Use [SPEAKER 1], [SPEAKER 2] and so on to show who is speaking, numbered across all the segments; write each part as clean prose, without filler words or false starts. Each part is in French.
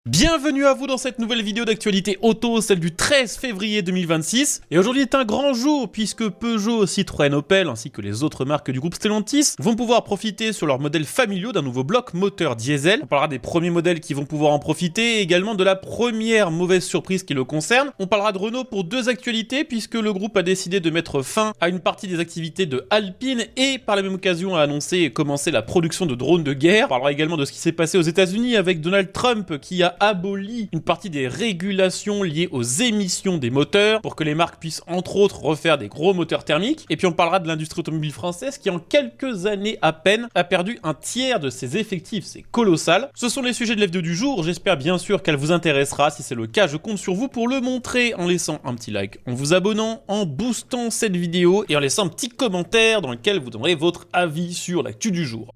[SPEAKER 1] Bienvenue à vous dans cette nouvelle vidéo d'actualité auto, celle du 13 février 2026. Et aujourd'hui est un grand jour puisque Peugeot, Citroën, Opel ainsi que les autres marques du groupe Stellantis vont pouvoir profiter sur leurs modèles familiaux d'un nouveau bloc moteur diesel. On parlera des premiers modèles qui vont pouvoir en profiter et également de la première mauvaise surprise qui le concerne. On parlera de Renault pour deux actualités puisque le groupe a décidé de mettre fin à une partie des activités de Alpine et par la même occasion a annoncé et commencé la production de drones de guerre. On parlera également de ce qui s'est passé aux États-Unis avec Donald Trump qui a aboli une partie des régulations liées aux émissions des moteurs pour que les marques puissent entre autres refaire des gros moteurs thermiques. Et puis on parlera de l'industrie automobile française qui en quelques années à peine a perdu un tiers de ses effectifs, c'est colossal. Ce sont les sujets de l'F2 du jour, j'espère bien sûr qu'elle vous intéressera. Si c'est le cas, je compte sur vous pour le montrer en laissant un petit like, en vous abonnant, en boostant cette vidéo et en laissant un petit commentaire dans lequel vous donnerez votre avis sur l'actu du jour.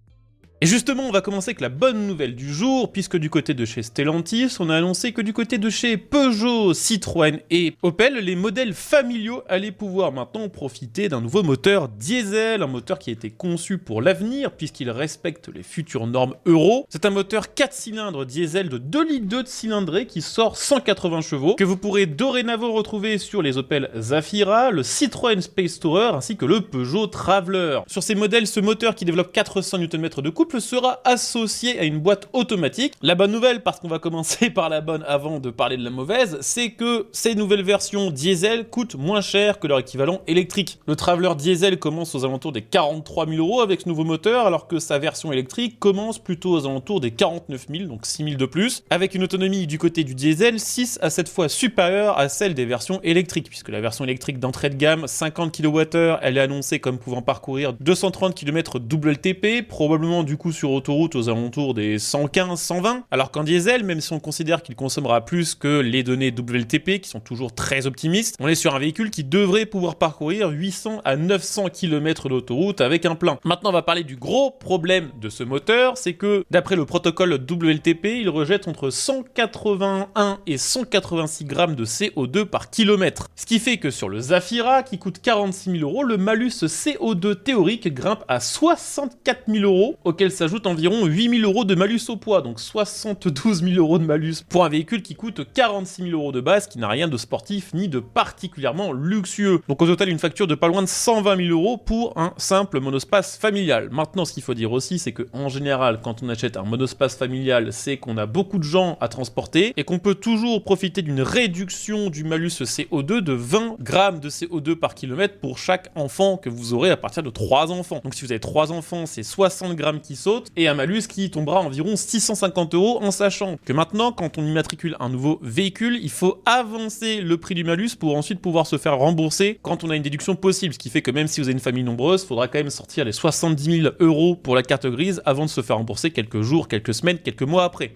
[SPEAKER 1] Et justement, on va commencer avec la bonne nouvelle du jour, puisque du côté de chez Stellantis, on a annoncé que du côté de chez Peugeot, Citroën et Opel, les modèles familiaux allaient pouvoir maintenant profiter d'un nouveau moteur diesel, un moteur qui a été conçu pour l'avenir, puisqu'il respecte les futures normes Euro. C'est un moteur 4 cylindres diesel de 2,2 litres de cylindrée qui sort 180 chevaux, que vous pourrez dorénavant retrouver sur les Opel Zafira, le Citroën Space Tourer, ainsi que le Peugeot Traveller. Sur ces modèles, ce moteur qui développe 400 Nm de couple sera associé à une boîte automatique. La bonne nouvelle, parce qu'on va commencer par la bonne avant de parler de la mauvaise, c'est que ces nouvelles versions diesel coûtent moins cher que leur équivalent électrique. Le Traveller diesel commence aux alentours des 43 000 € avec ce nouveau moteur, alors que sa version électrique commence plutôt aux alentours des 49 000, donc 6 000 de plus, avec une autonomie du côté du diesel 6 à 7 fois supérieure à celle des versions électriques, puisque la version électrique d'entrée de gamme, 50 kWh, elle est annoncée comme pouvant parcourir 230 km WLTP, probablement du coup sur autoroute aux alentours des 115-120, alors qu'en diesel, même si on considère qu'il consommera plus que les données WLTP, qui sont toujours très optimistes, on est sur un véhicule qui devrait pouvoir parcourir 800 à 900 km d'autoroute avec un plein. Maintenant, on va parler du gros problème de ce moteur, c'est que d'après le protocole WLTP, il rejette entre 181 et 186 grammes de CO2 par kilomètre. Ce qui fait que sur le Zafira, qui coûte 46 000 €, le malus CO2 théorique grimpe à 64 000 €, auquel s'ajoute environ 8 000 € de malus au poids, donc 72 000 € de malus pour un véhicule qui coûte 46 000 € de base, qui n'a rien de sportif ni de particulièrement luxueux. Donc au total, une facture de pas loin de 120 000 € pour un simple monospace familial. Maintenant, ce qu'il faut dire aussi, c'est qu'en général, quand on achète un monospace familial, c'est qu'on a beaucoup de gens à transporter et qu'on peut toujours profiter d'une réduction du malus CO2 de 20 grammes de CO2 par kilomètre pour chaque enfant que vous aurez à partir de 3 enfants. Donc si vous avez 3 enfants, c'est 60 grammes qui sautent et un malus qui tombera à environ 650 € en sachant que maintenant, quand on immatricule un nouveau véhicule, il faut avancer le prix du malus pour ensuite pouvoir se faire rembourser quand on a une déduction possible, ce qui fait que même si vous avez une famille nombreuse, il faudra quand même sortir les 70 000 € pour la carte grise avant de se faire rembourser quelques jours, quelques semaines, quelques mois après.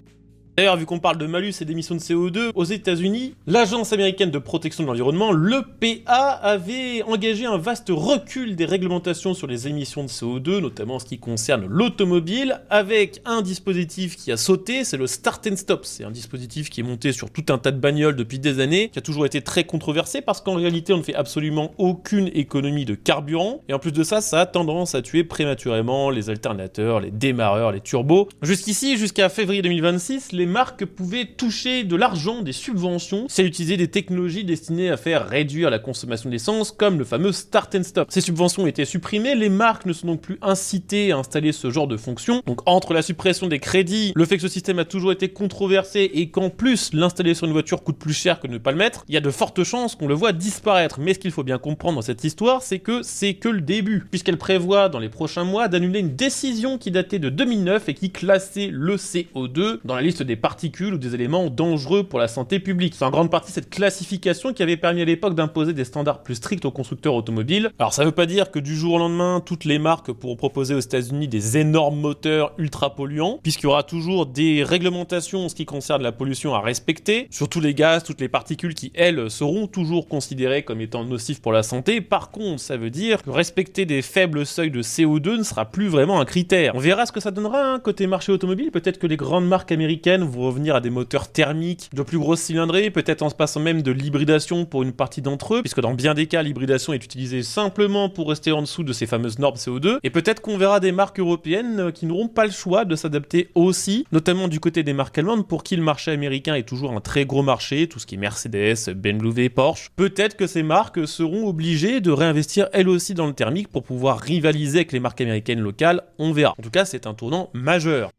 [SPEAKER 1] D'ailleurs, vu qu'on parle de malus et d'émissions de CO2, aux États-Unis, l'Agence américaine de protection de l'environnement, l'EPA, avait engagé un vaste recul des réglementations sur les émissions de CO2, notamment en ce qui concerne l'automobile, avec un dispositif qui a sauté, c'est le Start and Stop. C'est un dispositif qui est monté sur tout un tas de bagnoles depuis des années, qui a toujours été très controversé parce qu'en réalité, on ne fait absolument aucune économie de carburant. Et en plus de ça, ça a tendance à tuer prématurément les alternateurs, les démarreurs, les turbos. Jusqu'ici, jusqu'à février 2026, les marques pouvaient toucher de l'argent, des subventions, si elles utilisaient des technologies destinées à faire réduire la consommation d'essence, comme le fameux Start and Stop. Ces subventions ont été supprimées, les marques ne sont donc plus incitées à installer ce genre de fonction. Donc entre la suppression des crédits, le fait que ce système a toujours été controversé et qu'en plus l'installer sur une voiture coûte plus cher que de ne pas le mettre, il y a de fortes chances qu'on le voit disparaître. Mais ce qu'il faut bien comprendre dans cette histoire, c'est que le début, puisqu'elle prévoit dans les prochains mois d'annuler une décision qui datait de 2009 et qui classait le CO2 dans la liste des particules ou des éléments dangereux pour la santé publique. C'est en grande partie cette classification qui avait permis à l'époque d'imposer des standards plus stricts aux constructeurs automobiles. Alors ça veut pas dire que du jour au lendemain, toutes les marques pourront proposer aux États-Unis des énormes moteurs ultra polluants, puisqu'il y aura toujours des réglementations en ce qui concerne la pollution à respecter, surtout les gaz, toutes les particules qui, elles, seront toujours considérées comme étant nocives pour la santé. Par contre, ça veut dire que respecter des faibles seuils de CO2 ne sera plus vraiment un critère. On verra ce que ça donnera, hein, côté marché automobile. Peut-être que les grandes marques américaines vont revenir à des moteurs thermiques de plus grosse cylindrée, peut-être en se passant même de l'hybridation pour une partie d'entre eux, puisque dans bien des cas, l'hybridation est utilisée simplement pour rester en dessous de ces fameuses normes CO2. Et peut-être qu'on verra des marques européennes qui n'auront pas le choix de s'adapter aussi, notamment du côté des marques allemandes, pour qui le marché américain est toujours un très gros marché, tout ce qui est Mercedes, BMW, Porsche. Peut-être que ces marques seront obligées de réinvestir elles aussi dans le thermique pour pouvoir rivaliser avec les marques américaines locales, on verra. En tout cas, c'est un tournant majeur.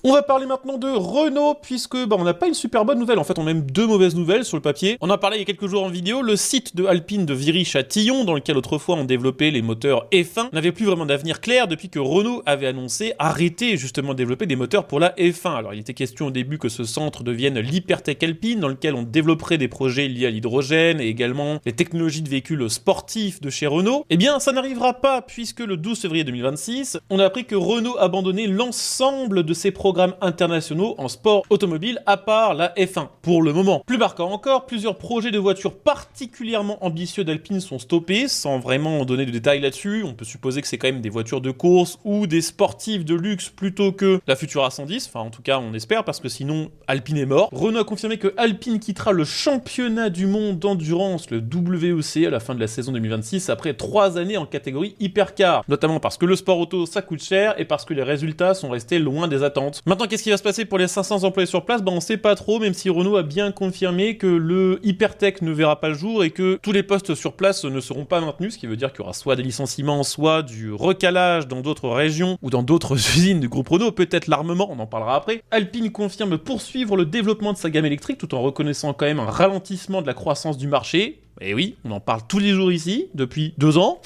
[SPEAKER 1] On va parler maintenant de Renault, puisque on n'a pas une super bonne nouvelle, en fait on a même deux mauvaises nouvelles sur le papier. On en parlait il y a quelques jours en vidéo, le site de Alpine de Viry-Châtillon, dans lequel autrefois on développait les moteurs F1, n'avait plus vraiment d'avenir clair depuis que Renault avait annoncé arrêter justement de développer des moteurs pour la F1. Alors il était question au début que ce centre devienne l'Hypertech Alpine, dans lequel on développerait des projets liés à l'hydrogène et également les technologies de véhicules sportifs de chez Renault. Eh bien ça n'arrivera pas, puisque le 12 février 2026, on a appris que Renault abandonnait l'ensemble de ses programmes internationaux en sport automobile à part la F1 pour le moment. Plus marquant encore, plusieurs projets de voitures particulièrement ambitieux d'Alpine sont stoppés sans vraiment donner de détails là-dessus. On peut supposer que c'est quand même des voitures de course ou des sportifs de luxe plutôt que la future A110, enfin en tout cas on espère, parce que sinon Alpine est mort. Renault a confirmé que Alpine quittera le championnat du monde d'endurance, le WEC, à la fin de la saison 2026 après 3 années en catégorie hypercar, notamment parce que le sport auto ça coûte cher et parce que les résultats sont restés loin des attentes. Maintenant, qu'est-ce qui va se passer pour les 500 employés sur place? On sait pas trop, même si Renault a bien confirmé que le Hypertech ne verra pas le jour et que tous les postes sur place ne seront pas maintenus, ce qui veut dire qu'il y aura soit des licenciements, soit du recalage dans d'autres régions ou dans d'autres usines du groupe Renault, peut-être l'armement, on en parlera après. Alpine confirme poursuivre le développement de sa gamme électrique tout en reconnaissant quand même un ralentissement de la croissance du marché. Et oui, on en parle tous les jours ici, depuis 2 ans.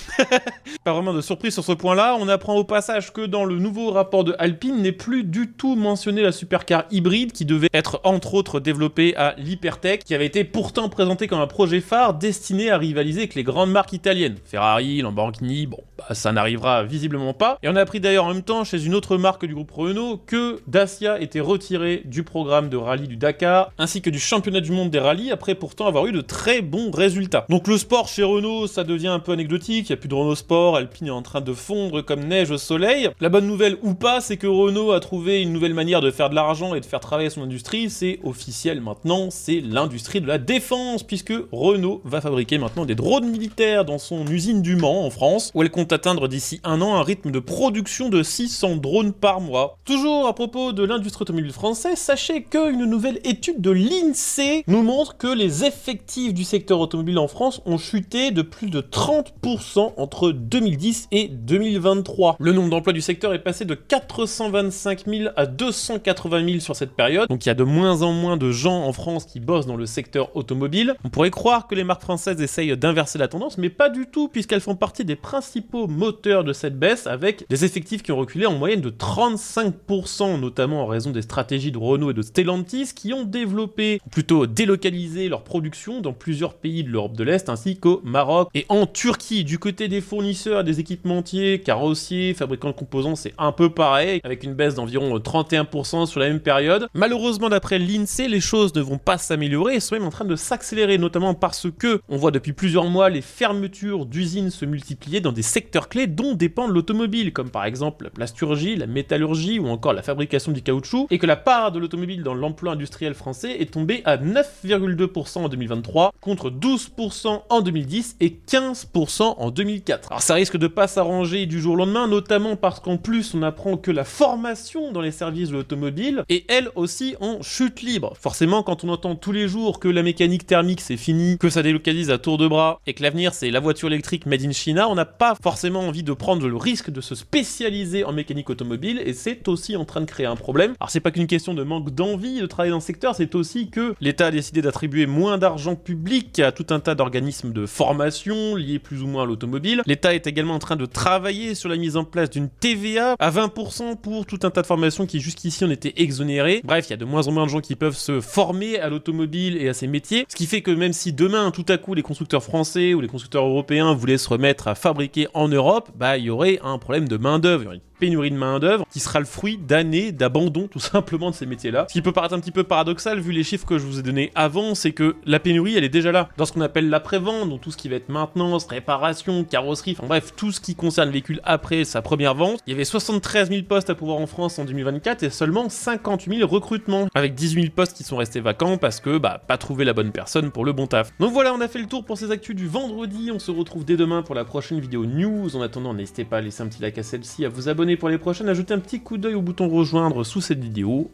[SPEAKER 1] Pas vraiment de surprise sur ce point-là. On apprend au passage que dans le nouveau rapport de Alpine n'est plus du tout mentionné la supercar hybride qui devait être entre autres développée à l'Hypertech, qui avait été pourtant présenté comme un projet phare destiné à rivaliser avec les grandes marques italiennes. Ferrari, Lamborghini, ça n'arrivera visiblement pas. Et on a appris d'ailleurs en même temps chez une autre marque du groupe Renault que Dacia était retiré du programme de rallye du Dakar, ainsi que du championnat du monde des rallyes, après pourtant avoir eu de très bons résultats. Donc le sport chez Renault, ça devient un peu anecdotique, il n'y a plus de Renault Sport, Alpine est en train de fondre comme neige au soleil. La bonne nouvelle ou pas, c'est que Renault a trouvé une nouvelle manière de faire de l'argent et de faire travailler son industrie, c'est officiel maintenant, c'est l'industrie de la défense, puisque Renault va fabriquer maintenant des drones militaires dans son usine du Mans en France, où elle compte atteindre d'ici 1 an un rythme de production de 600 drones par mois. Toujours à propos de l'industrie automobile française, sachez qu'une nouvelle étude de l'INSEE nous montre que les effectifs du secteur automobile en France ont chuté de plus de 30% entre 2010 et 2023. Le nombre d'emplois du secteur est passé de 425 000 à 280 000 sur cette période, donc il y a de moins en moins de gens en France qui bossent dans le secteur automobile. On pourrait croire que les marques françaises essayent d'inverser la tendance, mais pas du tout, puisqu'elles font partie des principaux moteurs de cette baisse, avec des effectifs qui ont reculé en moyenne de 35%, notamment en raison des stratégies de Renault et de Stellantis, qui ont développé, ou plutôt délocalisé leur production dans plusieurs pays de l'Europe de l'Est, ainsi qu'au Maroc et en Turquie. Du côté des fournisseurs, des équipementiers, carrossiers, fabricants de composants, c'est un peu pareil, avec une baisse d'environ 31% sur la même période. Malheureusement, d'après l'INSEE, les choses ne vont pas s'améliorer et sont même en train de s'accélérer, notamment parce que on voit depuis plusieurs mois les fermetures d'usines se multiplier dans des secteurs clés dont dépend l'automobile, comme par exemple la plasturgie, la métallurgie ou encore la fabrication du caoutchouc, et que la part de l'automobile dans l'emploi industriel français est tombée à 9,2% en 2023, contre 12% en 2010 et 15% en 2004. Alors ça risque de pas s'arranger du jour au lendemain, notamment parce qu'en plus on apprend que la formation dans les services de l'automobile est elle aussi en chute libre. Forcément, quand on entend tous les jours que la mécanique thermique c'est fini, que ça délocalise à tour de bras et que l'avenir c'est la voiture électrique made in China, on n'a pas forcément envie de prendre le risque de se spécialiser en mécanique automobile, et c'est aussi en train de créer un problème. Alors c'est pas qu'une question de manque d'envie de travailler dans le secteur, c'est aussi que l'État a décidé d'attribuer moins d'argent public à tout un tas d'organismes de formation liés plus ou moins à l'automobile. L'État est également en train de travailler sur la mise en place d'une TVA à 20% pour tout un tas de formations qui jusqu'ici ont été exonérées. Bref, il y a de moins en moins de gens qui peuvent se former à l'automobile et à ses métiers, ce qui fait que même si demain tout à coup les constructeurs français ou les constructeurs européens voulaient se remettre à fabriquer en Europe, il y aurait un problème de main d'œuvre, il y aurait une pénurie de main-d'œuvre qui sera le fruit d'années d'abandon tout simplement de ces métiers-là. Ce qui peut paraître un petit peu paradoxal vu les chiffres que je vous ai donnés avant, c'est que la pénurie elle est déjà là. Dans ce qu'on appelle l'après-vente, donc tout ce qui va être maintenance, réparation, carrosserie, enfin bref, tout ce qui concerne le véhicule après sa première vente, il y avait 73 000 postes à pouvoir en France en 2024 et seulement 58 000 recrutements, avec 18 000 postes qui sont restés vacants parce que pas trouvé la bonne personne pour le bon taf. Donc voilà, on a fait le tour pour ces actus du vendredi, on se retrouve dès demain pour la prochaine vidéo news. En attendant, n'hésitez pas à laisser un petit like à celle-ci, à vous abonner pour les prochaines, ajouter un petit coup d'œil au bouton rejoindre sous cette vidéo.